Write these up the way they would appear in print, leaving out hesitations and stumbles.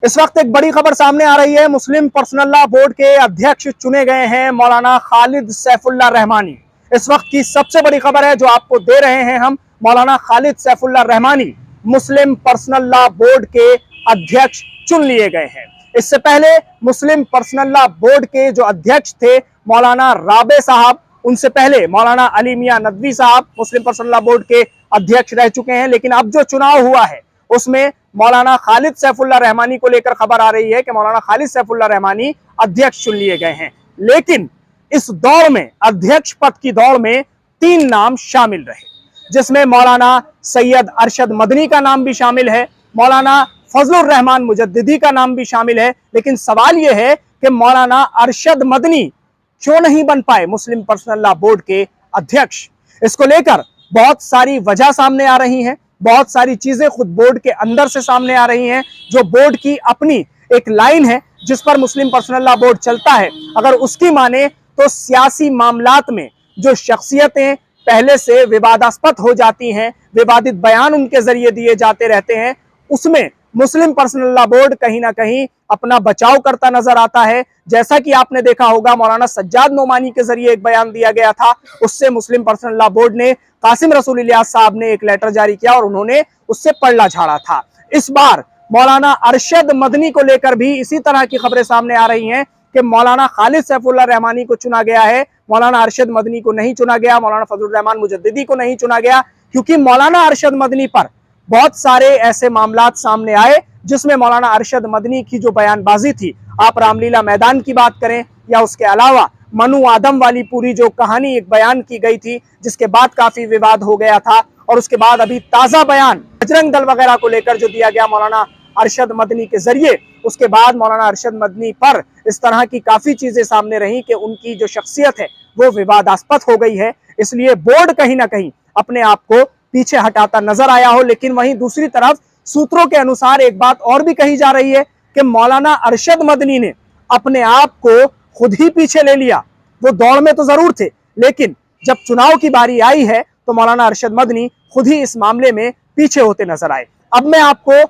इस वक्त एक बड़ी खबर सामने आ रही है। मुस्लिम पर्सनल लॉ बोर्ड के अध्यक्ष चुने गए हैं मौलाना खालिद सैफुल्लाह रहमानी। इस वक्त की सबसे बड़ी खबर है जो आपको दे रहे हैं हम। मौलाना खालिद सैफुल्लाह रहमानी मुस्लिम पर्सनल लॉ बोर्ड के अध्यक्ष चुन लिए गए हैं। इससे पहले मुस्लिम पर्सनल लॉ बोर्ड के जो अध्यक्ष थे मौलाना राबे साहब, उनसे पहले मौलाना अली मियां नदवी साहब मुस्लिम पर्सनल लॉ बोर्ड के अध्यक्ष रह चुके हैं। लेकिन अब जो चुनाव हुआ है उसमें मौलाना खालिद सैफुल्लाह रहमानी को लेकर खबर आ रही है कि मौलाना खालिद सैफुल्लाह रहमानी अध्यक्ष चुन लिए गए हैं। लेकिन इस दौड़ में, अध्यक्ष पद की दौड़ में 3 नाम शामिल रहे, जिसमें मौलाना सैयद अरशद मदनी का नाम भी शामिल है, मौलाना फजलुर रहमान मुजद्दिदी का नाम भी शामिल है। लेकिन सवाल यह है कि मौलाना अरशद मदनी क्यों नहीं बन पाए मुस्लिम पर्सनल लॉ बोर्ड के अध्यक्ष। इसको लेकर बहुत सारी वजह सामने आ रही हैं, बहुत सारी चीजें खुद बोर्ड के अंदर से सामने आ रही हैं। जो बोर्ड की अपनी एक लाइन है जिस पर मुस्लिम पर्सनल लॉ बोर्ड चलता है, अगर उसकी माने तो सियासी मामलात में जो शख्सियतें पहले से विवादास्पद हो जाती हैं, विवादित बयान उनके जरिए दिए जाते रहते हैं, उसमें मुस्लिम पर्सनल लॉ बोर्ड कहीं ना कहीं अपना बचाव करता नजर आता है। जैसा कि आपने देखा होगा, मौलाना सज्जाद नोमानी के जरिए एक बयान दिया गया था, उससे मुस्लिम पर्सनल लॉ बोर्ड ने कासिम रसूल इलियास साहब ने एक लेटर जारी किया और उन्होंने उससे पलड़ा झाड़ा था। इस बार मौलाना अरशद मदनी को लेकर भी इसी तरह की खबरें सामने आ रही हैं कि मौलाना खालिद सैफुल्लाह रहमानी को चुना गया है, मौलाना अरशद मदनी को नहीं चुना गया, मौलाना फजलुर रहमान मुजद्दिदी को नहीं चुना गया, क्योंकि मौलाना अरशद मदनी पर बहुत सारे ऐसे मामलात सामने आए जिसमें मौलाना अरशद मदनी की जो बयानबाजी थी, आप रामलीला मैदान की बात करें या उसके अलावा मनु आदम वाली पूरी जो कहानी एक बयान की गई थी, जिसके बाद काफी विवाद हो गया था, और उसके बाद अभी ताजा बयान बजरंग दल वगैरह को लेकर जो दिया गया मौलाना अरशद मदनी के जरिए, उसके बाद मौलाना अरशद मदनी पर इस तरह की काफी चीजें सामने रही कि उनकी जो शख्सियत है वो विवादास्पद हो गई है। इसलिए बोर्ड कहीं ना कहीं अपने आप को पीछे हटाता नजर आया हो। लेकिन वहीं दूसरी तरफ सूत्रों के अनुसार एक बात और भी कही जा रही है कि मौलाना अरशद मदनी ने अपने आप को खुद ही पीछे ले लिया। वो दौड़ में तो जरूर थे, लेकिन जब चुनाव की बारी आई है तो मौलाना अरशद मदनी खुद ही इस मामले में पीछे होते नजर आए। अब मैं आपको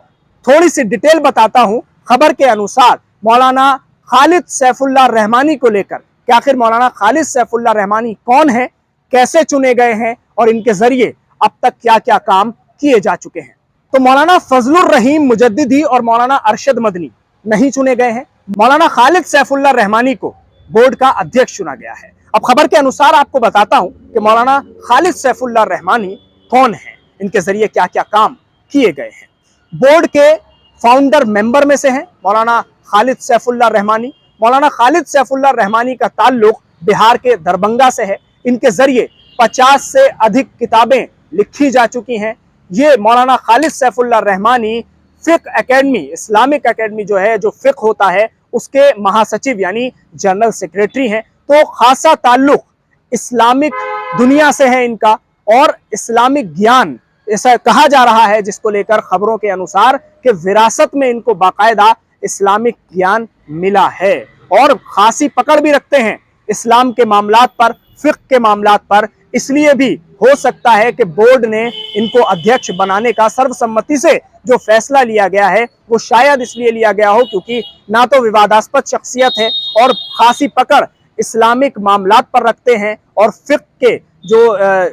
थोड़ी सी डिटेल बताता हूं खबर के अनुसार मौलाना खालिद सैफुल्लाह रहमानी को लेकर कि आखिर मौलाना खालिद सैफुल्लाह रहमानी कौन है, कैसे चुने गए हैं और इनके जरिए अब तक क्या क्या काम किए जा चुके हैं। तो मौलाना फजलुर रहीम मुजद्दिदी और मौलाना अरशद मदनी नहीं चुने गए हैं, मौलाना खालिद सैफुल्लाह रहमानी को बोर्ड का अध्यक्ष चुना गया है। अब खबर के अनुसार आपको बताता हूं कि मौलाना खालिद सैफुल्लाह रहमानी कौन है, इनके जरिए क्या क्या काम किए गए हैं। बोर्ड के फाउंडर मेंबर में से हैं मौलाना खालिद सैफुल्लाह रहमानी। मौलाना खालिद सैफुल्लाह रहमानी का ताल्लुक बिहार के दरभंगा से है। इनके जरिए 50 से अधिक किताबें लिखी जा चुकी हैं। ये Maulana Khalid Saifullah Rahmani Fiqh academy, Islamic academy जो है, जो फिक होता है, उसके महासचिव यानी जनरल सेक्रेटरी हैं। तो खासा ताल्लुक इस्लामिक दुनिया से है इनका, और इस्लामिक ज्ञान ऐसा कहा जा रहा है, जिसको लेकर खबरों के अनुसार कि विरासत में इनको बाकायदा इस्लामिक ज्ञान मिला है और खासी पकड़ भी रखते हैं इस्लाम के मामलात पर, फिक के मामलात पर। इसलिए भी हो सकता है कि बोर्ड ने इनको अध्यक्ष बनाने का सर्वसम्मति से जो फैसला लिया गया है वो शायद इसलिए लिया गया हो क्योंकि ना तो विवादास्पद शख्सियत है और खासी पकड़ इस्लामिक मामलात पर रखते हैं, और फिक के जो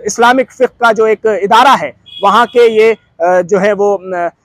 इस्लामिक फिक का जो एक इदारा है वहाँ के ये जो है वो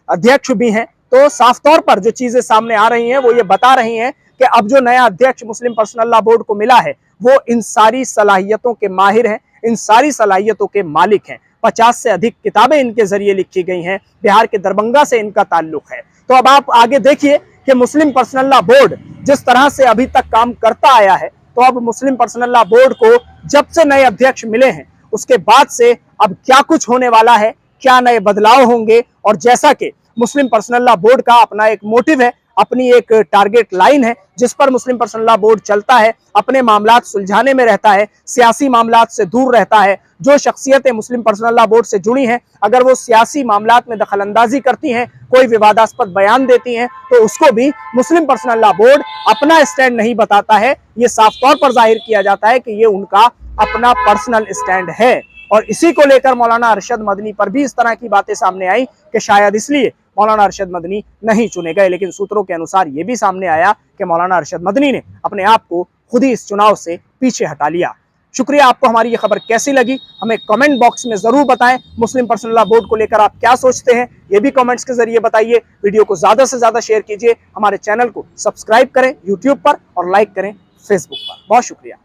अध्यक्ष भी हैं। तो साफ तौर पर जो चीजें सामने आ रही हैं वो ये बता रही हैं कि अब जो नया अध्यक्ष मुस्लिम पर्सनल लॉ बोर्ड को मिला है वो इन सारी सलाहियतों के माहिर हैं, इन सारी सलाहियतों के मालिक हैं। 50 से अधिक किताबें इनके जरिए लिखी गई हैं, बिहार के दरभंगा से इनका ताल्लुक है। तो अब आप आगे देखिए कि मुस्लिम पर्सनल लॉ बोर्ड जिस तरह से अभी तक काम करता आया है, तो अब मुस्लिम पर्सनल लॉ बोर्ड को जब से नए अध्यक्ष मिले हैं उसके बाद से अब क्या कुछ होने वाला है, क्या नए बदलाव होंगे। और जैसा कि मुस्लिम पर्सनल लॉ बोर्ड का अपना एक मोटिव है, अपनी एक टारगेट लाइन है जिस पर मुस्लिम पर्सनल लॉ बोर्ड चलता है, अपने मामलात सुलझाने में रहता है, सियासी मामलात से दूर रहता है। जो शख्सियतें मुस्लिम पर्सनल लॉ बोर्ड से जुड़ी हैं, अगर वो सियासी मामलात में दखलंदाजी करती हैं, कोई विवादास्पद बयान देती हैं, तो उसको भी मुस्लिम पर्सनल लॉ बोर्ड अपना स्टैंड नहीं बताता है। ये साफ तौर पर जाहिर किया जाता है कि ये उनका अपना पर्सनल स्टैंड है। और इसी को लेकर मौलाना अरशद मदनी पर भी इस तरह की बातें सामने आई कि शायद इसलिए मौलाना अरशद मदनी नहीं चुने गए। लेकिन सूत्रों के अनुसार यह भी सामने आया कि मौलाना अरशद मदनी ने अपने आप को खुद ही इस चुनाव से पीछे हटा लिया। शुक्रिया। आपको हमारी ये खबर कैसी लगी हमें कमेंट बॉक्स में जरूर बताएं। मुस्लिम पर्सनल लॉ बोर्ड को लेकर आप क्या सोचते हैं ये भी कमेंट्स के जरिए बताइए। वीडियो को ज्यादा से ज्यादा शेयर कीजिए। हमारे चैनल को सब्सक्राइब करें यूट्यूब पर और लाइक करें फेसबुक पर। बहुत शुक्रिया।